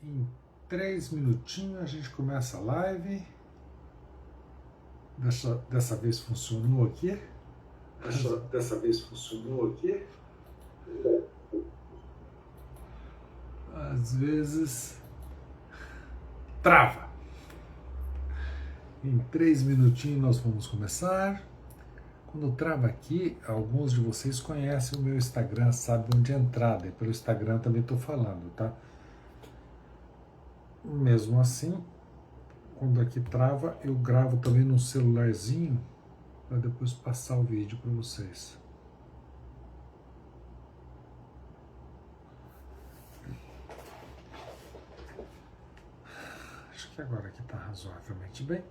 Em 3 minutinhos a gente começa a live. Dessa vez funcionou aqui. Dessa vez funcionou aqui. Às vezes trava. Em 3 minutinhos nós vamos começar. Quando trava aqui, alguns de vocês conhecem o meu Instagram, sabem onde entrar. E pelo Instagram também estou falando, tá? Mesmo assim, quando aqui trava, eu gravo também no celularzinho para depois passar o vídeo para vocês. Acho que agora aqui está razoavelmente bem.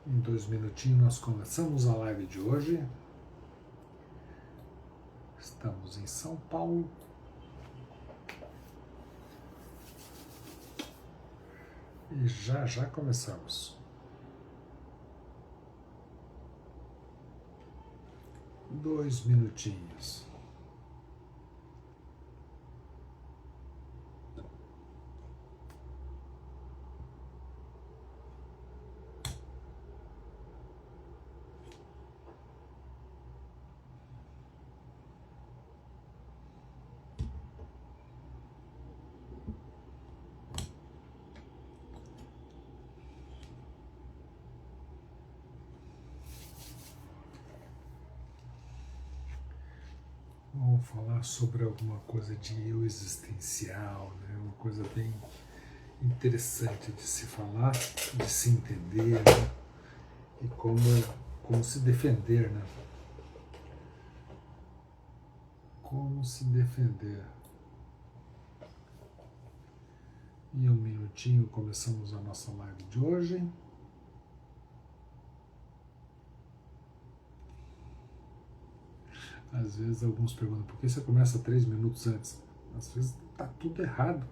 Em 2 minutinhos nós começamos a live de hoje. Estamos em São Paulo. E já começamos. 2 minutinhos. Vamos falar sobre alguma coisa de eu existencial, né? Uma coisa bem interessante de se falar, de se entender, né? E como se defender, né? Como se defender. Em 1 minutinho começamos a nossa live de hoje. Às vezes alguns perguntam, por que você começa 3 minutos antes? Às vezes está tudo errado.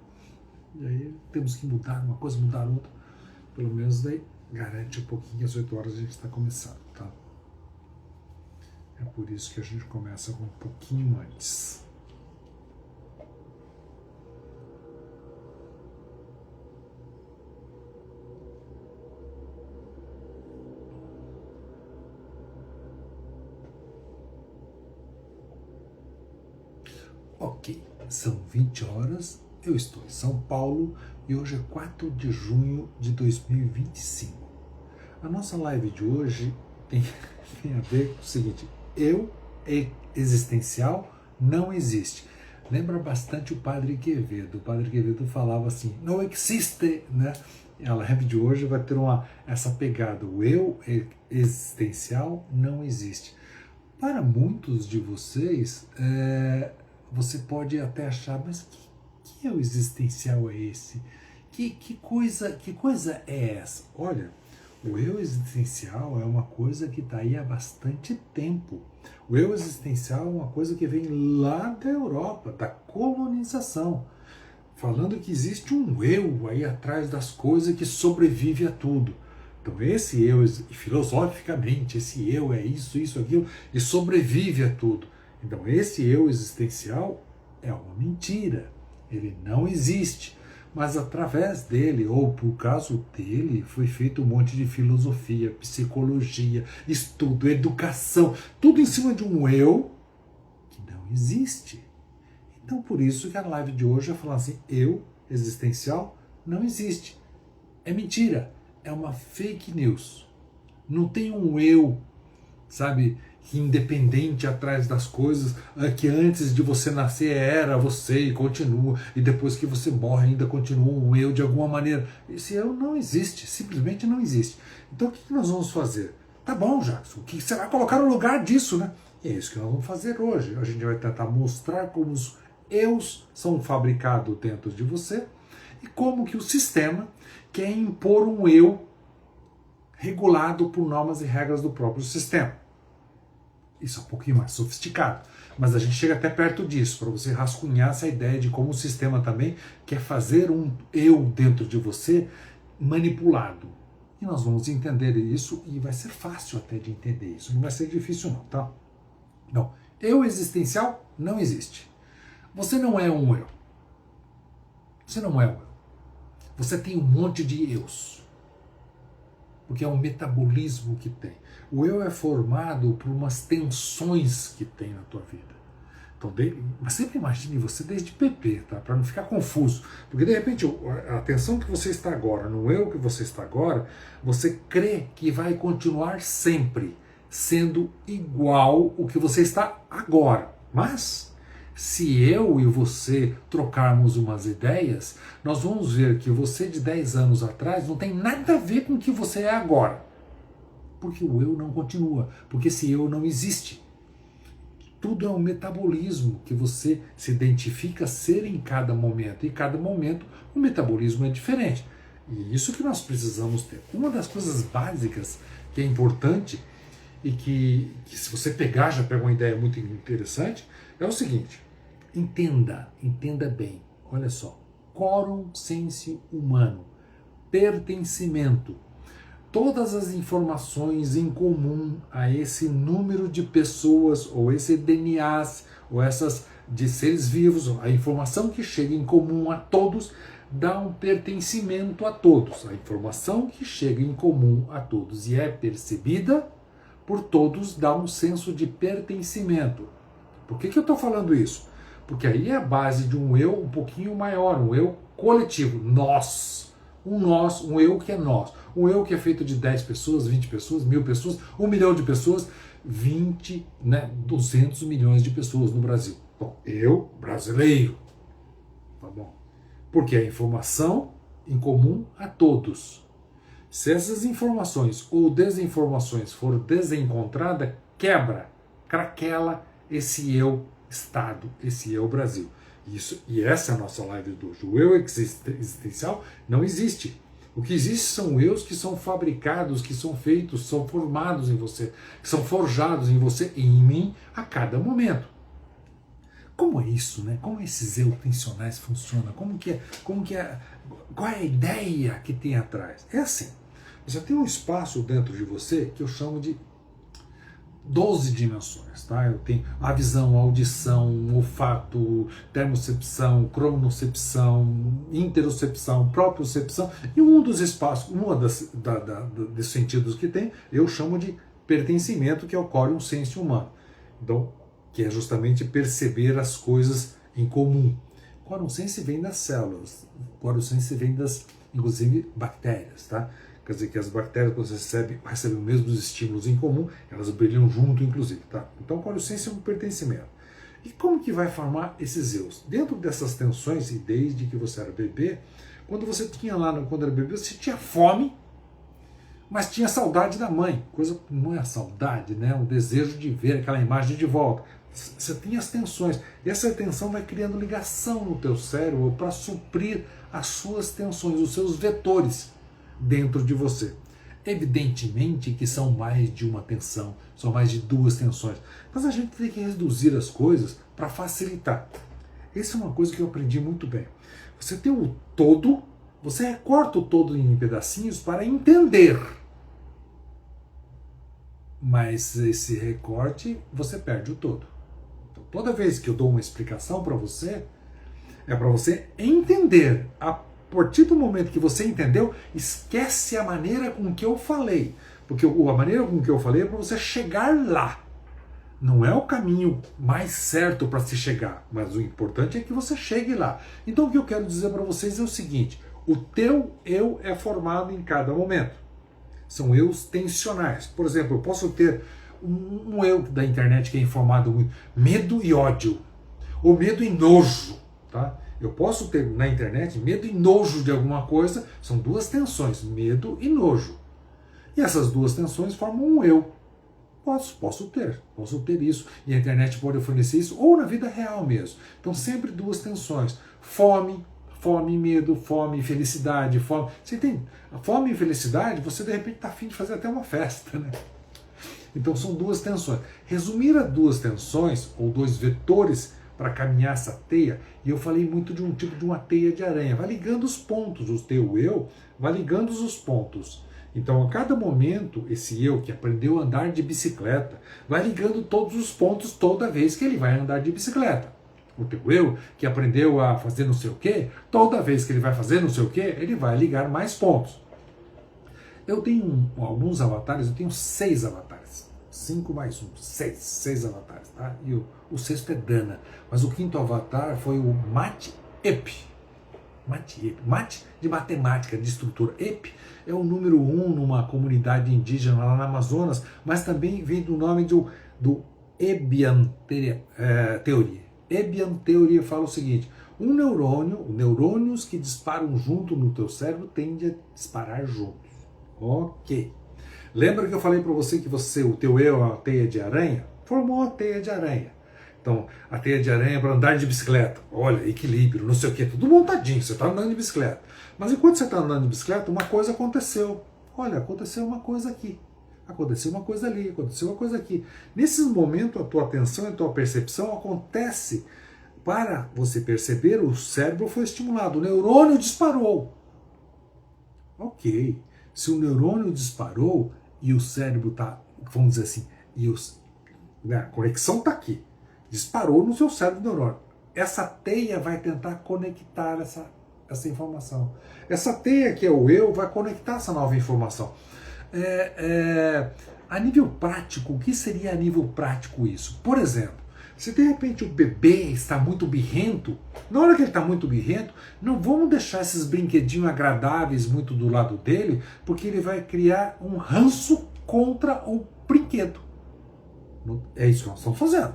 E aí temos que mudar uma coisa, mudar outra. Pelo menos daí garante um pouquinho, às 8 horas a gente está começando, tá? É por isso que a gente começa um pouquinho antes. Ok, são 20 horas, eu estou em São Paulo e hoje é 4 de junho de 2025. A nossa live de hoje tem a ver com o seguinte: eu existencial não existe. Lembra bastante o Padre Quevedo. O Padre Quevedo falava assim, não existe, né? A live de hoje vai ter essa pegada, o eu existencial não existe. Para muitos de vocês, você pode até achar, mas que eu existencial é esse? Que coisa é essa? Olha, o eu existencial é uma coisa que está aí há bastante tempo. O eu existencial é uma coisa que vem lá da Europa, da colonização, falando que existe um eu aí atrás das coisas que sobrevive a tudo. Então esse eu, filosoficamente, esse eu é isso, aquilo, e sobrevive a tudo. Então esse eu existencial é uma mentira, ele não existe. Mas através dele, ou por causa dele, foi feito um monte de filosofia, psicologia, estudo, educação, tudo em cima de um eu que não existe. Então por isso que a live de hoje vai falar assim, eu existencial não existe. É mentira, é uma fake news. Não tem um eu, sabe, independente atrás das coisas, que antes de você nascer era você e continua, e depois que você morre ainda continua um eu de alguma maneira. Esse eu não existe, simplesmente não existe. Então o que nós vamos fazer? Tá bom, Jackson, o que você vai colocar no lugar disso, né? E é isso que nós vamos fazer hoje. A gente vai tentar mostrar como os eus são fabricados dentro de você e como que o sistema quer impor um eu regulado por normas e regras do próprio sistema. Isso é um pouquinho mais sofisticado, mas a gente chega até perto disso, para você rascunhar essa ideia de como o sistema também quer fazer um eu dentro de você manipulado. E nós vamos entender isso e vai ser fácil até de entender isso, não vai ser difícil não, tá? Não, eu existencial não existe. Você não é um eu. Você não é um eu. Você tem um monte de eus. Porque é um metabolismo que tem. O eu é formado por umas tensões que tem na tua vida. Então, mas sempre imagine você desde bebê, tá? Para não ficar confuso. Porque de repente a tensão que você está agora, no eu que você está agora, você crê que vai continuar sempre sendo igual o que você está agora. Mas se eu e você trocarmos umas ideias, nós vamos ver que você de 10 anos atrás não tem nada a ver com o que você é agora. Porque o eu não continua, porque esse eu não existe. Tudo é um metabolismo que você se identifica ser em cada momento. E cada momento o metabolismo é diferente. E isso que nós precisamos ter. Uma das coisas básicas que é importante e que se você pegar, já pega uma ideia muito interessante, é o seguinte: entenda bem, olha só, quorum sensio humano, pertencimento. Todas as informações em comum a esse número de pessoas, ou esse DNAs, ou essas de seres vivos, a informação que chega em comum a todos, dá um pertencimento a todos. A informação que chega em comum a todos e é percebida por todos dá um senso de pertencimento. Por que eu estou falando isso? Porque aí é a base de um eu um pouquinho maior, um eu coletivo, nós. Um eu que é nós. Um eu que é feito de 10 pessoas, 20 pessoas, 1000 pessoas, 1 milhão de pessoas, 200 milhões de pessoas no Brasil. Bom, eu, brasileiro. Tá bom? Porque é informação em comum a todos. Se essas informações ou desinformações for desencontrada, quebra, craquela esse eu Estado, esse eu Brasil. E essa é a nossa live de hoje. O eu existencial não existe. O que existe são eus que são fabricados, que são feitos, são formados em você, que são forjados em você e em mim a cada momento. Como é isso, né? Como esses eu tensionais funcionam? Qual é a ideia que tem atrás? É assim, você tem um espaço dentro de você que eu chamo de 12 dimensões, tá? Eu tenho a visão, a audição, olfato, termocepção, cronocepção, interocepção, propriocepção, e um dos espaços, desses sentidos que tem, eu chamo de pertencimento, que ocorre um senso humano. Então, que é justamente perceber as coisas em comum. Quorum sense vem das células, quorum sense vem das, inclusive, bactérias, tá? Quer dizer que as bactérias, quando recebem os mesmos estímulos em comum, elas brilham junto, inclusive, tá? Então, quorum sense é um pertencimento. E como que vai formar esses eus? Dentro dessas tensões, e desde que você era bebê, quando você tinha quando era bebê, você tinha fome, mas tinha saudade da mãe. Coisa não é a saudade, né? O desejo de ver aquela imagem de volta. Você tem as tensões. E essa tensão vai criando ligação no teu cérebro para suprir as suas tensões, os seus vetores dentro de você. Evidentemente que são mais de uma tensão, são mais de 2 tensões. Mas a gente tem que reduzir as coisas para facilitar. Essa é uma coisa que eu aprendi muito bem. Você tem o todo, você recorta o todo em pedacinhos para entender. Mas esse recorte, você perde o todo. Então, toda vez que eu dou uma explicação para você, é para você entender. A partir do momento que você entendeu, esquece a maneira com que eu falei. Porque a maneira com que eu falei é para você chegar lá. Não é o caminho mais certo para se chegar, mas o importante é que você chegue lá. Então o que eu quero dizer para vocês é o seguinte: o teu eu é formado em cada momento. São eus tensionais. Por exemplo, eu posso ter um eu da internet que é informado muito medo e ódio, ou medo e nojo, tá? Eu posso ter na internet medo e nojo de alguma coisa, são 2 tensões, medo e nojo. E essas 2 tensões formam um eu. Posso ter isso, e a internet pode oferecer isso, ou na vida real mesmo. Então sempre 2 tensões, fome e medo, fome e felicidade, fome. Você tem fome e felicidade, você de repente está afim de fazer até uma festa, né? Então são 2 tensões. Resumir as 2 tensões, ou 2 vetores, para caminhar essa teia, e eu falei muito de um tipo de uma teia de aranha, vai ligando os pontos, o teu eu vai ligando os pontos. Então a cada momento, esse eu que aprendeu a andar de bicicleta, vai ligando todos os pontos toda vez que ele vai andar de bicicleta. o teu eu, que aprendeu a fazer não sei o quê, toda vez que ele vai fazer não sei o quê, ele vai ligar mais pontos. Eu tenho alguns avatares, eu tenho 6 avatares. 5 mais 1, 6 avatares, tá? E o sexto é Dana. Mas o quinto avatar foi o Mat-Ep. Mat de matemática, de estrutura. Ep é o número 1 numa comunidade indígena lá no Amazonas, mas também vem do nome do Ebbian Teoria. Ebbian Teoria fala o seguinte: neurônios que disparam junto no teu cérebro tendem a disparar juntos. Ok. Lembra que eu falei para você que o teu eu é uma teia de aranha? Formou a teia de aranha. Então, a teia de aranha é para andar de bicicleta. Olha, equilíbrio, não sei o quê, tudo montadinho, você está andando de bicicleta. Mas enquanto você está andando de bicicleta, uma coisa aconteceu. Olha, aconteceu uma coisa aqui. Aconteceu uma coisa ali, aconteceu uma coisa aqui. Nesses momentos, a tua atenção e a tua percepção acontece. Para você perceber, o cérebro foi estimulado, o neurônio disparou. Ok. Se o neurônio disparou e o cérebro está, vamos dizer assim, a conexão está aqui, disparou no seu cérebro neurônio. Essa teia vai tentar conectar essa informação. Essa teia que é o eu vai conectar essa nova informação. A nível prático, o que seria a nível prático isso? Por exemplo, se de repente o bebê está muito birrento, na hora que ele está muito birrento, não vamos deixar esses brinquedinhos agradáveis muito do lado dele, porque ele vai criar um ranço contra o brinquedo. É isso que nós estamos fazendo.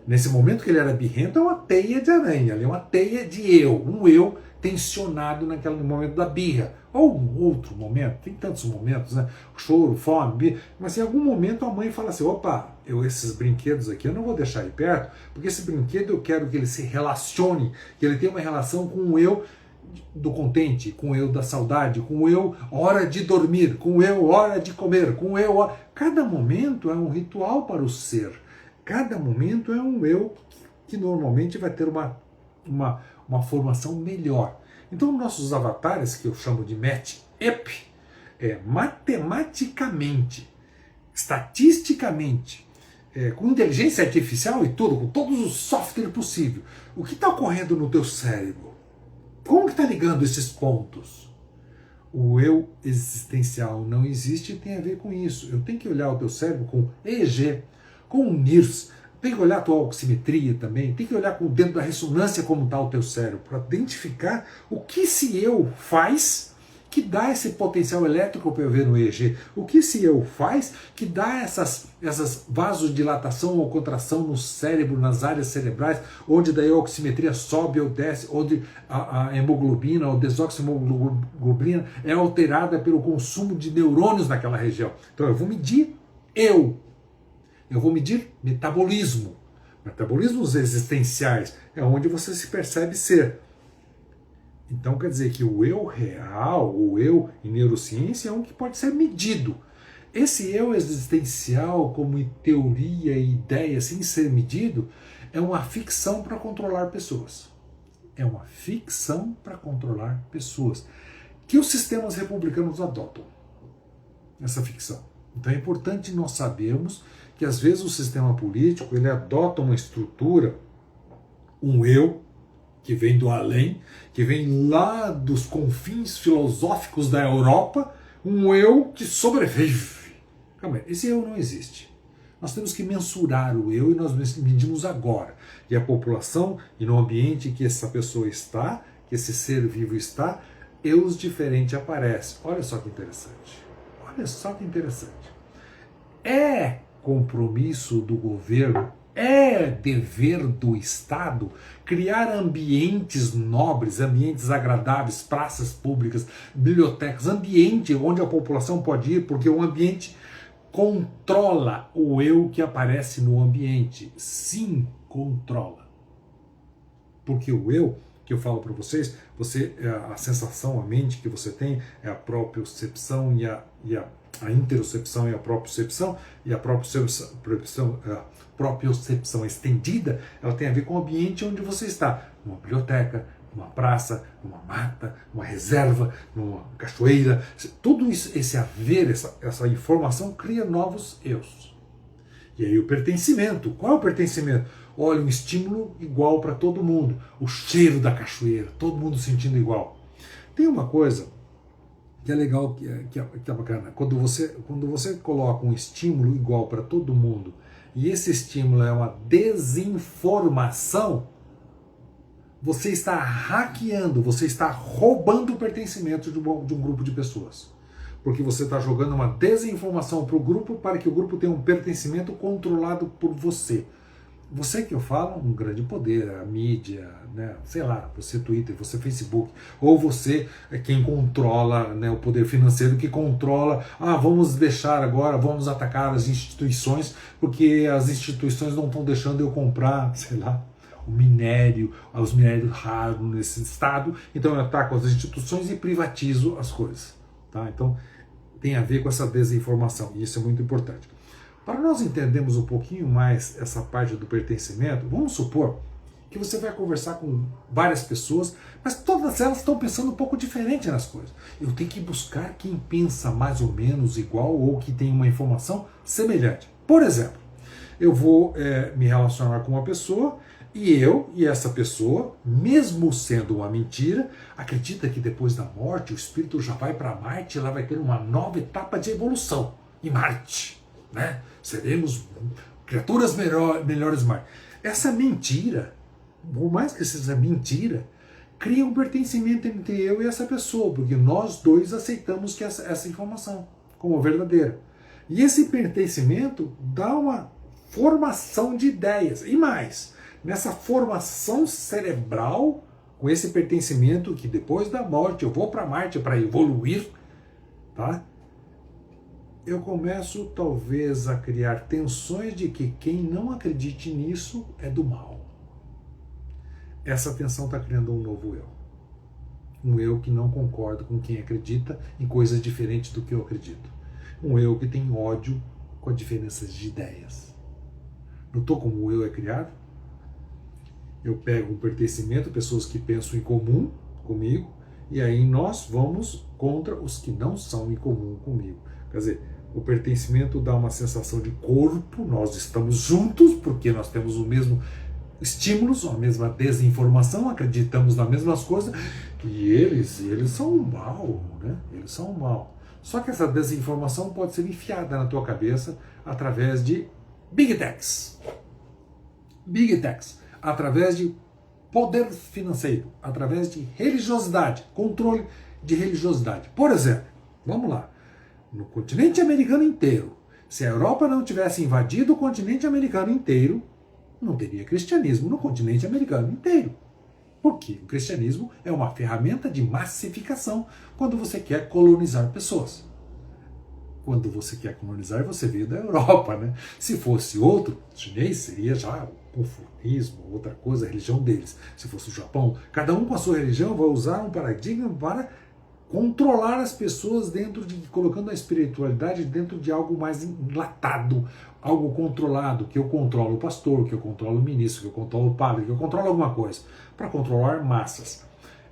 Nesse momento que ele era birrento, é uma teia de aranha, é uma teia de eu, um eu tensionado naquele momento da birra. Ou um outro momento, tem tantos momentos, né? Choro, fome, birra. Mas em algum momento a mãe fala assim: opa, esses brinquedos aqui eu não vou deixar aí perto, porque esse brinquedo eu quero que ele se relacione, que ele tenha uma relação com o eu do contente, com o eu da saudade, com o eu hora de dormir, com o eu hora de comer, com o eu... Cada momento é um ritual para o ser. Cada momento é um eu que normalmente vai ter uma formação melhor. Então, nossos avatares, que eu chamo de Mat-Ep, matematicamente, estatisticamente, com inteligência artificial e tudo, com todos os softwares possíveis, o que está ocorrendo no teu cérebro? Como que está ligando esses pontos? O eu existencial não existe e tem a ver com isso. Eu tenho que olhar o teu cérebro com EEG, com o NIRS, tem que olhar a tua oximetria também, tem que olhar com o dedo da ressonância como está o teu cérebro, para identificar o que esse eu faz que dá esse potencial elétrico para eu ver no EEG, o que esse eu faz que dá essas vasodilatação ou contração no cérebro, nas áreas cerebrais, onde daí a oximetria sobe ou desce, onde a hemoglobina ou desoxihemoglobina é alterada pelo consumo de neurônios naquela região. Então eu vou medir eu vou medir metabolismo. Metabolismos existenciais é onde você se percebe ser. Então quer dizer que o eu real, o eu em neurociência, é um que pode ser medido. Esse eu existencial, como teoria e ideia, sem ser medido, é uma ficção para controlar pessoas. É uma ficção para controlar pessoas. Que os sistemas republicanos adotam essa ficção. Então é importante nós sabermos que às vezes o sistema político ele adota uma estrutura, um eu, que vem do além, que vem lá dos confins filosóficos da Europa, um eu que sobrevive. Calma aí, esse eu não existe. Nós temos que mensurar o eu e nós medimos agora. E a população e no ambiente que essa pessoa está, que esse ser vivo está, eus diferentes aparecem. Olha só que interessante. Olha só que interessante. É compromisso do governo, é dever do Estado criar ambientes nobres, ambientes agradáveis, praças públicas, bibliotecas, ambiente onde a população pode ir, porque o ambiente controla o eu que aparece no ambiente. Sim, controla. Porque o eu, que eu falo para vocês, a sensação, a mente que você tem é a propriocepção e a interocepção e a propriocepção, e a propriocepção estendida, ela tem a ver com o ambiente onde você está. Uma biblioteca, uma praça, uma mata, uma reserva, uma cachoeira. Tudo isso, esse haver, essa informação cria novos eus. E aí o pertencimento. Qual é o pertencimento? olha, um estímulo igual para todo mundo, o cheiro da cachoeira, todo mundo sentindo igual. Tem uma coisa que é legal, que é bacana, quando você coloca um estímulo igual para todo mundo, e esse estímulo é uma desinformação, você está hackeando, você está roubando o pertencimento de um grupo de pessoas. Porque você está jogando uma desinformação para o grupo para que o grupo tenha um pertencimento controlado por você. Você que eu falo, um grande poder, a mídia, né, sei lá, você Twitter, você Facebook, ou você é quem controla, né, o poder financeiro que controla, vamos deixar agora, vamos atacar as instituições, porque as instituições não estão deixando eu comprar, sei lá, o minério, os minérios raros nesse estado, então eu ataco as instituições e privatizo as coisas. Tá? Então tem a ver com essa desinformação, e isso é muito importante. Para nós entendermos um pouquinho mais essa parte do pertencimento, vamos supor que você vai conversar com várias pessoas, mas todas elas estão pensando um pouco diferente nas coisas. Eu tenho que buscar quem pensa mais ou menos igual ou que tem uma informação semelhante. Por exemplo, eu vou me relacionar com uma pessoa e essa pessoa, mesmo sendo uma mentira, acredita que depois da morte o espírito já vai para Marte e ela vai ter uma nova etapa de evolução em Marte. Né? Seremos criaturas melhores mais. Essa mentira, por mais que seja mentira, cria um pertencimento entre eu e essa pessoa, porque nós dois aceitamos que essa informação como verdadeira. E esse pertencimento dá uma formação de ideias. E mais, nessa formação cerebral, com esse pertencimento que depois da morte eu vou para Marte para evoluir, tá? Eu começo talvez a criar tensões de que quem não acredite nisso é do mal. Essa tensão está criando um novo eu. Um eu que não concorda com quem acredita em coisas diferentes do que eu acredito. Um eu que tem ódio com as diferenças de ideias. Notou como o eu é criado? Eu pego um pertencimento, pessoas que pensam em comum comigo, e aí nós vamos contra os que não são em comum comigo. Quer dizer, o pertencimento dá uma sensação de corpo, nós estamos juntos porque nós temos o mesmo estímulos, a mesma desinformação, acreditamos nas mesmas coisas, e eles são o mal, né? Eles são o mal. Só que essa desinformação pode ser enfiada na tua cabeça através de Big Techs. Big Techs. Através de poder financeiro, através de religiosidade, controle de religiosidade. Por exemplo, vamos lá. No continente americano inteiro, se a Europa não tivesse invadido o continente americano inteiro, não teria cristianismo no continente americano inteiro. Porque o cristianismo é uma ferramenta de massificação quando você quer colonizar pessoas. Quando você quer colonizar, você veio da Europa, né? Se fosse outro chinês, seria já o confucismo, outra coisa, a religião deles. Se fosse o Japão, cada um com a sua religião vai usar um paradigma para controlar as pessoas colocando a espiritualidade dentro de algo mais enlatado, algo controlado, que eu controlo o pastor, que eu controlo o ministro, que eu controlo o padre, que eu controlo alguma coisa, para controlar massas.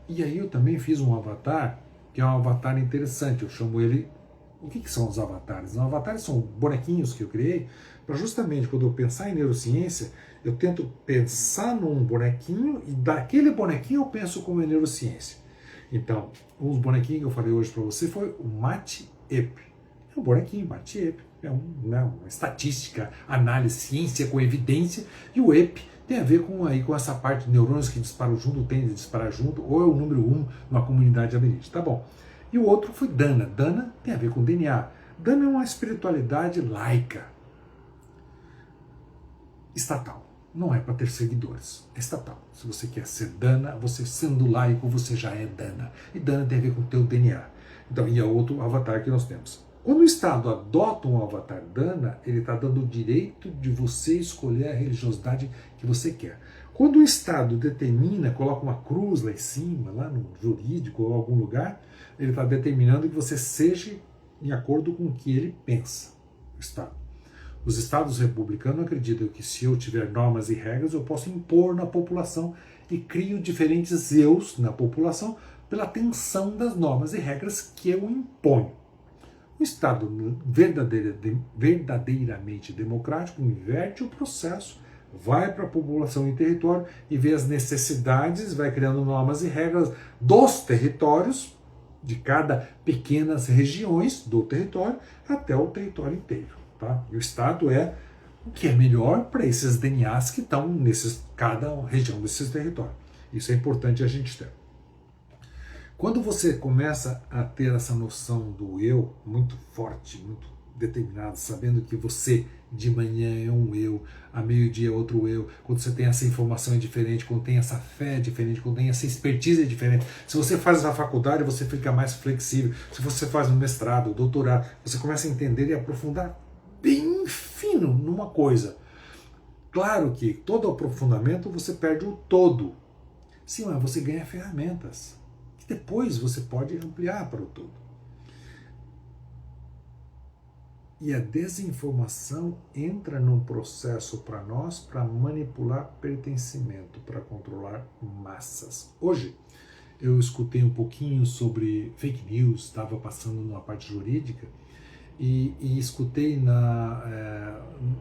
E aí eu também fiz um avatar, que é um avatar interessante, eu chamo ele... O que são os avatares? Os avatares são bonequinhos que eu criei, para justamente quando eu pensar em neurociência, eu tento pensar num bonequinho, e daquele bonequinho eu penso como é neurociência. Então, os bonequinhos que eu falei hoje para você foi o MAT-EP. É um bonequinho, MAT-EP. É uma estatística, análise, ciência com evidência. E o EP tem a ver com essa parte de neurônios que disparam junto, tendem a disparar junto, ou é o número 1 numa comunidade ameríndia. Tá bom. E o outro foi Dana. Dana tem a ver com DNA. Dana é uma espiritualidade laica. Estatal. Não é para ter seguidores, é estatal. Se você quer ser Dana, você sendo laico, você já é Dana. E Dana tem a ver com o teu DNA. Então, e é outro avatar que nós temos. Quando o Estado adota um avatar Dana, ele está dando o direito de você escolher a religiosidade que você quer. Quando o Estado determina, coloca uma cruz lá em cima, lá no jurídico ou em algum lugar, ele está determinando que você seja em acordo com o que ele pensa, o Estado. Os estados republicanos acreditam que se eu tiver normas e regras, eu posso impor na população e crio diferentes eus na população pela tensão das normas e regras que eu imponho. O Estado verdadeiramente democrático inverte o processo vai para a população e território e vê as necessidades, vai criando normas e regras dos territórios, de cada pequenas regiões do território até o território inteiro. Tá? E o Estado é o que é melhor para esses DNAs que estão cada região desses territórios. Isso é importante a gente ter. Quando você começa a ter essa noção do eu muito forte, muito determinado, sabendo que você de manhã é um eu, a meio-dia é outro eu, quando você tem essa informação é diferente, quando tem essa fé é diferente, quando tem essa expertise é diferente. Se você faz a faculdade, você fica mais flexível. Se você faz um mestrado, doutorado, você começa a entender e aprofundar bem fino numa coisa. Claro que todo aprofundamento você perde o todo. Sim, mas você ganha ferramentas que depois você pode ampliar para o todo. E a desinformação entra num processo para nós para manipular pertencimento, para controlar massas. Hoje eu escutei um pouquinho sobre fake news, estava passando numa parte jurídica, e escutei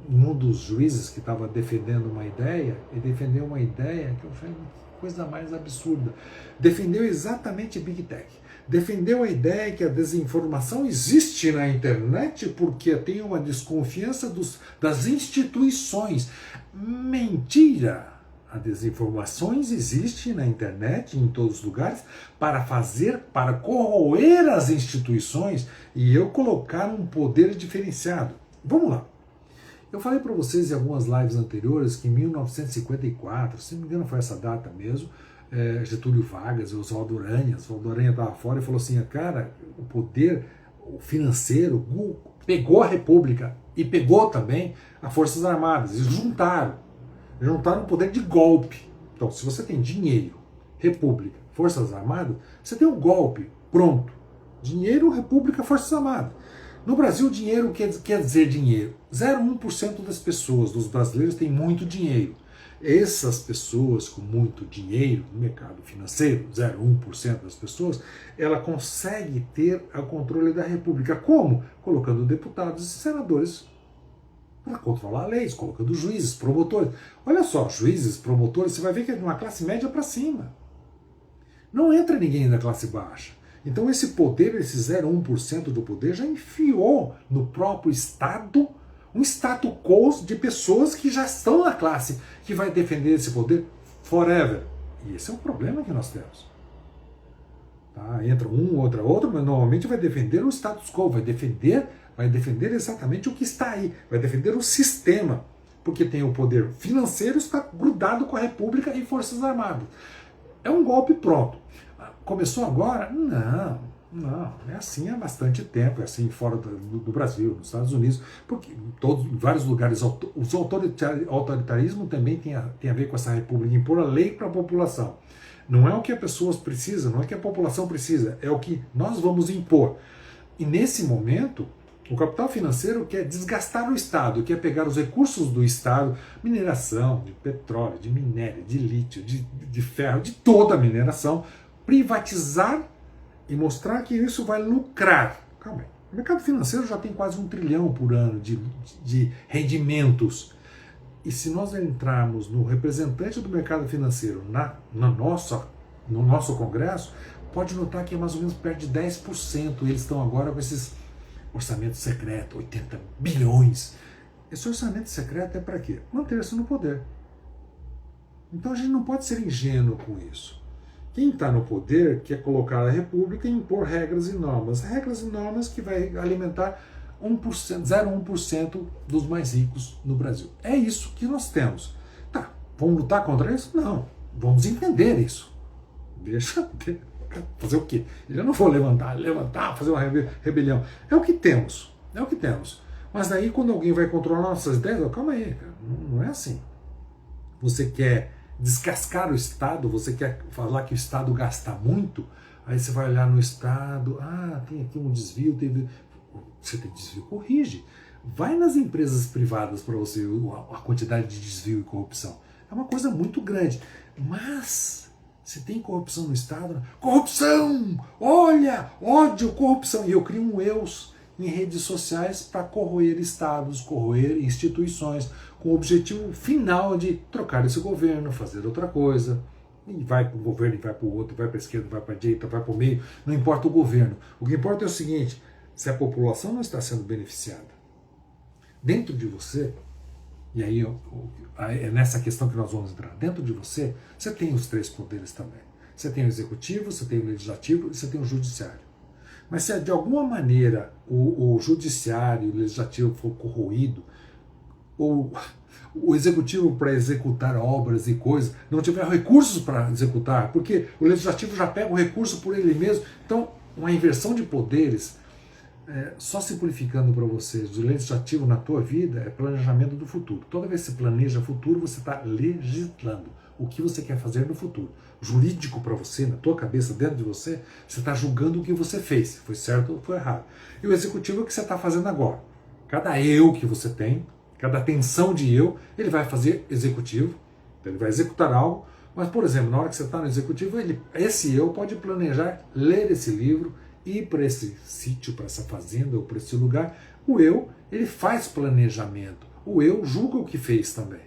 um dos juízes que estava defendendo uma ideia, e defendeu uma ideia que eu falei, coisa mais absurda. Defendeu exatamente Big Tech. Defendeu a ideia que a desinformação existe na internet porque tem uma desconfiança das instituições. Mentira! A desinformação existe na internet, em todos os lugares, para corroer as instituições e eu colocar um poder diferenciado. Vamos lá. Eu falei para vocês em algumas lives anteriores que em 1954, se não me engano foi essa data mesmo, Getúlio Vargas, Oswaldo Aranha estava fora e falou assim, cara, o poder financeiro pegou a República e pegou também as Forças Armadas, eles juntaram o poder de golpe. Então, se você tem dinheiro, República, Forças Armadas, você tem um golpe, pronto. Dinheiro, República, Forças Armadas. No Brasil, dinheiro quer dizer dinheiro. 0,1% das pessoas, dos brasileiros, tem muito dinheiro. Essas pessoas com muito dinheiro no mercado financeiro, 0,1% das pessoas, ela consegue ter o controle da República. Como? Colocando deputados e senadores para controlar leis, colocando juízes, promotores. Olha só, juízes, promotores, você vai ver que é de uma classe média para cima. Não entra ninguém da classe baixa. Então esse poder, esse 0,1% do poder, já enfiou no próprio Estado um status quo de pessoas que já estão na classe, que vai defender esse poder forever. E esse é o problema que nós temos. Tá? Entra um, outro, mas normalmente vai defender o status quo, vai defender exatamente o que está aí, vai defender o sistema, porque tem o poder financeiro, está grudado com a República e Forças Armadas. É um golpe pronto. Começou agora? Não, é assim há bastante tempo, é assim fora do Brasil, nos Estados Unidos, porque em vários lugares, os autoritarismo também tem a ver com essa república, impor a lei para a população. Não é o que as pessoas precisam, não é o que a população precisa, é o que nós vamos impor. E nesse momento, o capital financeiro quer desgastar o Estado, quer pegar os recursos do Estado, mineração, de petróleo, de minério, de lítio, de ferro, de toda a mineração, privatizar e mostrar que isso vai lucrar. Calma aí. O mercado financeiro já tem quase 1 trilhão por ano de rendimentos. E se nós entrarmos no representante do mercado financeiro no nosso Congresso, pode notar que é mais ou menos perto de 10%. Eles estão agora com esses orçamentos secretos, 80 bilhões. Esse orçamento secreto é para quê? Manter-se no poder. Então a gente não pode ser ingênuo com isso. Quem está no poder quer colocar a República e impor regras e normas. Regras e normas que vai alimentar 0,1% dos mais ricos no Brasil. É isso que nós temos. Tá, vamos lutar contra isso? Não. Vamos entender isso. Deixa fazer o quê? Eu não vou levantar, fazer uma rebelião. É o que temos. Mas daí quando alguém vai controlar nossas ideias, calma aí, cara, não é assim. Você quer descascar o Estado, você quer falar que o Estado gasta muito, aí você vai olhar no Estado, tem aqui um desvio, você tem desvio, corrige. Vai nas empresas privadas para você a quantidade de desvio e corrupção. É uma coisa muito grande. Mas se tem corrupção no Estado, corrupção! Olha! Ódio, corrupção! E eu crio um eus em redes sociais para corroer estados, corroer instituições, com o objetivo final de trocar esse governo, fazer outra coisa. E vai para um governo, e vai para o outro, vai para a esquerda, vai para a direita, vai para o meio, não importa o governo. O que importa é o seguinte: se a população não está sendo beneficiada, dentro de você, e aí é nessa questão que nós vamos entrar, dentro de você, você tem os três poderes também. Você tem o executivo, você tem o legislativo e você tem o judiciário. Mas se de alguma maneira o judiciário e o legislativo for corroído, ou o executivo para executar obras e coisas não tiver recursos para executar, porque o legislativo já pega o recurso por ele mesmo, então uma inversão de poderes, só simplificando para vocês, o legislativo na tua vida é planejamento do futuro. Toda vez que você planeja futuro, você está legislando o que você quer fazer no futuro. Jurídico para você, na tua cabeça, dentro de você, você está julgando o que você fez, se foi certo ou foi errado. E o executivo é o que você está fazendo agora. Cada eu que você tem, cada tensão de eu, ele vai fazer executivo, ele vai executar algo, mas, por exemplo, na hora que você está no executivo, esse eu pode planejar, ler esse livro, ir para esse sítio, para essa fazenda ou para esse lugar. O eu, ele faz planejamento. O eu julga o que fez também.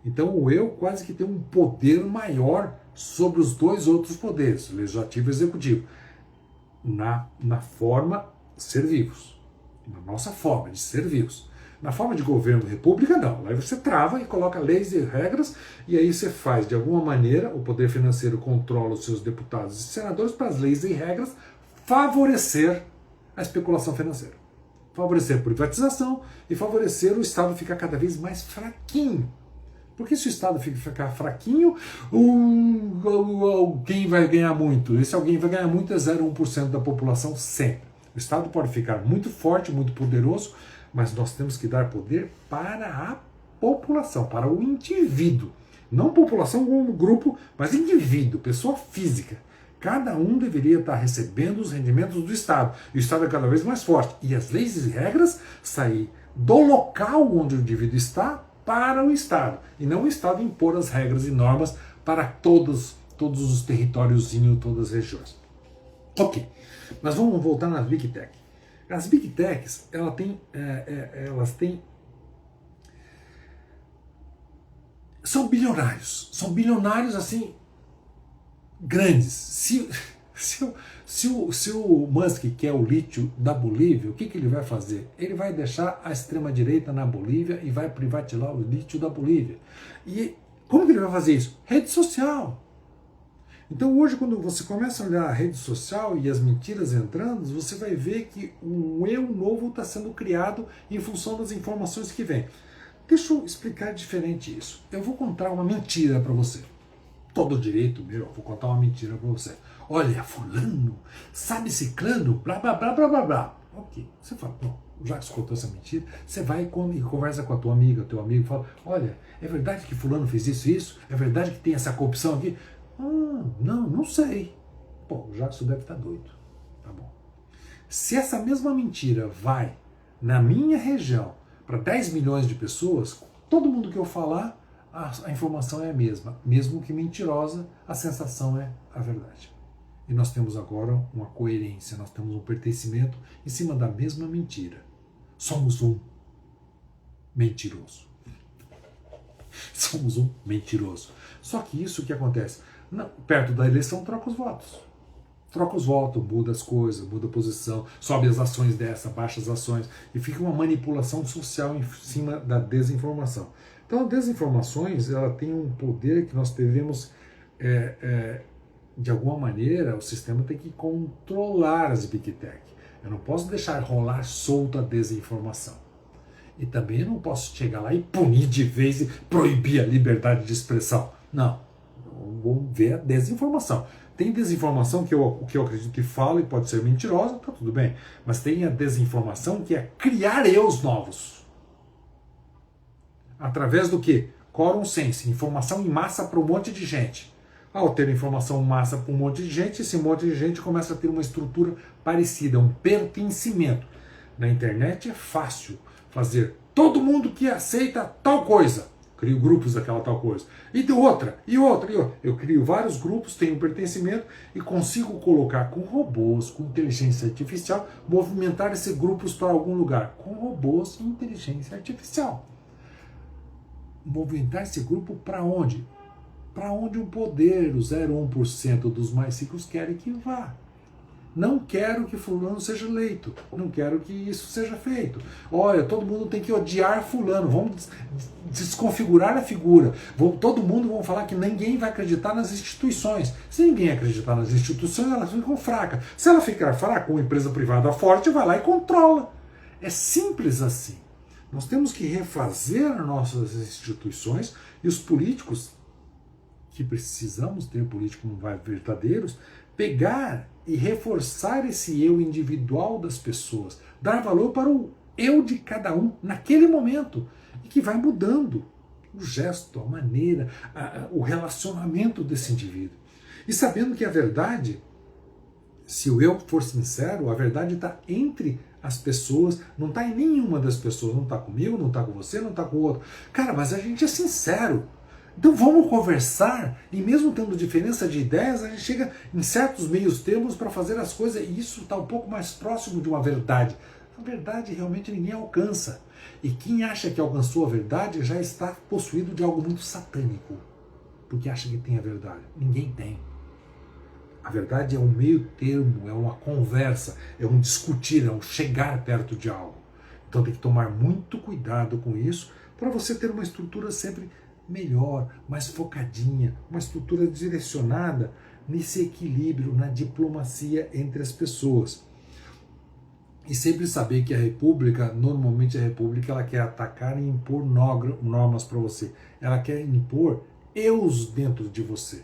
Então o eu quase que tem um poder maior sobre os dois outros poderes, legislativo e executivo, na forma ser vivos, na nossa forma de ser vivos. Na forma de governo república, não. Aí você trava e coloca leis e regras, e aí você faz, de alguma maneira, o poder financeiro controla os seus deputados e senadores para as leis e regras favorecer a especulação financeira. Favorecer a privatização e favorecer o Estado ficar cada vez mais fraquinho. Porque se o Estado ficar fraquinho, quem vai ganhar muito? Esse alguém vai ganhar muito é 0,1% da população sempre. O Estado pode ficar muito forte, muito poderoso, mas nós temos que dar poder para a população, para o indivíduo. Não população como grupo, mas indivíduo, pessoa física. Cada um deveria estar recebendo os rendimentos do Estado. E o Estado é cada vez mais forte. E as leis e regras sair do local onde o indivíduo está para o Estado. E não o Estado impor as regras e normas para todos os territóriozinhos, todas as regiões. Ok, mas vamos voltar nas Big Tech. As Big Techs, elas têm... São bilionários assim, grandes. Se o Musk quer o lítio da Bolívia, o que ele vai fazer? Ele vai deixar a extrema-direita na Bolívia e vai privatizar o lítio da Bolívia. E como que ele vai fazer isso? Rede social. Então hoje, quando você começa a olhar a rede social e as mentiras entrando, você vai ver que um eu novo está sendo criado em função das informações que vêm. Deixa eu explicar diferente isso. Eu vou contar uma mentira para você. Todo direito meu, vou contar uma mentira para você. Olha, fulano, sabe ciclano, blá, blá, blá, blá, blá, blá. Ok, você fala, bom, já que você contou essa mentira, você vai e conversa com a tua amiga, teu amigo, e fala, olha, é verdade que fulano fez isso? É verdade que tem essa corrupção aqui? Não sei. Pô, o Jackson deve estar doido. Tá bom. Se essa mesma mentira vai na minha região para 10 milhões de pessoas, todo mundo que eu falar, a informação é a mesma. Mesmo que mentirosa, a sensação é a verdade. E nós temos agora uma coerência, nós temos um pertencimento em cima da mesma mentira. Somos um mentiroso. Somos um mentiroso. Só que isso que acontece? Perto da eleição troca os votos. Troca os votos, muda as coisas, muda a posição, sobe as ações dessa, baixa as ações, e fica uma manipulação social em cima da desinformação. Então, as desinformações, ela tem um poder que nós devemos, de alguma maneira, o sistema tem que controlar as Big Tech. Eu não posso deixar rolar solta a desinformação. E também eu não posso chegar lá e punir de vez e proibir a liberdade de expressão. Não. Vamos ver a desinformação. Tem desinformação que eu acredito que fala e pode ser mentirosa, tá tudo bem. Mas tem a desinformação que é criar eus novos. Através do que? Quorum sense, informação em massa para um monte de gente. Ao ter informação em massa para um monte de gente, esse monte de gente começa a ter uma estrutura parecida, um pertencimento. Na internet é fácil fazer todo mundo que aceita tal coisa. Crio grupos daquela tal coisa. E de outra, e outra, e outra. Eu crio vários grupos, tenho pertencimento e consigo colocar com robôs, com inteligência artificial, movimentar esses grupos para algum lugar. Com robôs e inteligência artificial. movimentar esse grupo para onde? Para onde o poder, os 0,1% dos mais ricos querem que vá. Não quero que fulano seja eleito. Não quero que isso seja feito. Olha, todo mundo tem que odiar fulano. Vamos desconfigurar a figura. Todo mundo vai falar que ninguém vai acreditar nas instituições. Se ninguém acreditar nas instituições, elas ficam fracas. Se ela ficar fraca, uma empresa privada forte vai lá e controla. É simples assim. Nós temos que refazer nossas instituições e os políticos, que precisamos ter políticos verdadeiros, pegar e reforçar esse eu individual das pessoas, dar valor para o eu de cada um naquele momento, e que vai mudando o gesto, a maneira, o relacionamento desse indivíduo. E sabendo que a verdade, se o eu for sincero, a verdade está entre as pessoas, não está em nenhuma das pessoas, não está comigo, não está com você, não está com o outro. Cara, mas a gente é sincero. Então vamos conversar, e mesmo tendo diferença de ideias, a gente chega em certos meios termos para fazer as coisas, e isso está um pouco mais próximo de uma verdade. A verdade realmente ninguém alcança. E quem acha que alcançou a verdade já está possuído de algo muito satânico, porque acha que tem a verdade. Ninguém tem. A verdade é um meio termo, é uma conversa, é um discutir, é um chegar perto de algo. Então tem que tomar muito cuidado com isso, para você ter uma estrutura sempre melhor, mais focadinha, uma estrutura direcionada nesse equilíbrio, na diplomacia entre as pessoas. E sempre saber que a República, normalmente a República, ela quer atacar e impor normas para você. Ela quer impor eus dentro de você.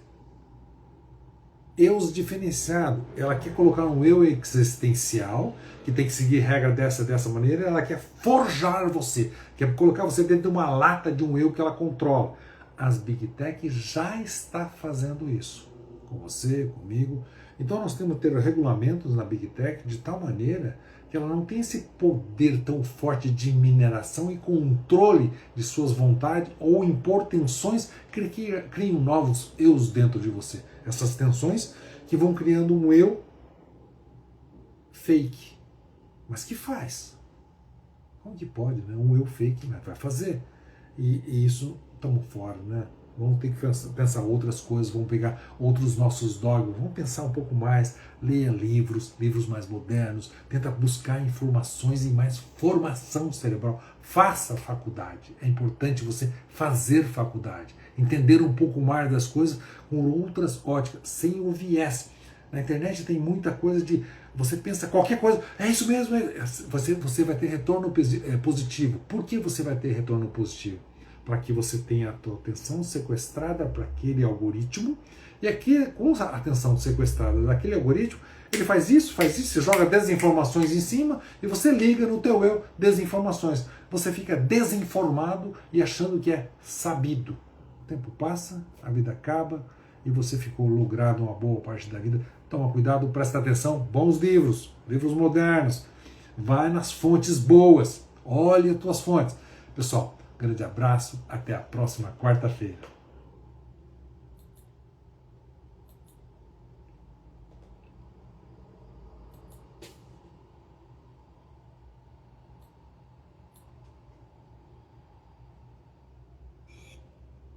Eus diferenciado. Ela quer colocar um eu existencial, que tem que seguir regra dessa maneira. Ela quer forjar você, quer colocar você dentro de uma lata de um eu que ela controla. As Big Tech já está fazendo isso. Com você, comigo. Então nós temos que ter regulamentos na Big Tech de tal maneira que ela não tem esse poder tão forte de mineração e controle de suas vontades ou impor tensões que criam novos eus dentro de você. Essas tensões que vão criando um eu fake. Mas que faz? Como que pode, né? Um eu fake, mas vai fazer. E isso estamos fora, né? Vamos ter que pensar outras coisas, vamos pegar outros nossos dogmas, vamos pensar um pouco mais, leia livros mais modernos, tenta buscar informações e mais formação cerebral. Faça faculdade, é importante você fazer faculdade, entender um pouco mais das coisas com outras óticas, sem o viés. Na internet tem muita coisa de, você pensa qualquer coisa, é isso mesmo, você vai ter retorno positivo. Por que você vai ter retorno positivo? Para que você tenha a tua atenção sequestrada para aquele algoritmo, e aqui, com a atenção sequestrada daquele algoritmo, ele faz isso, você joga desinformações em cima e você liga no teu eu desinformações. Você fica desinformado e achando que é sabido. O tempo passa, a vida acaba e você ficou logrado uma boa parte da vida. Toma cuidado, presta atenção, bons livros modernos, vai nas fontes boas, olhe as tuas fontes. Pessoal, grande abraço, até a próxima quarta-feira.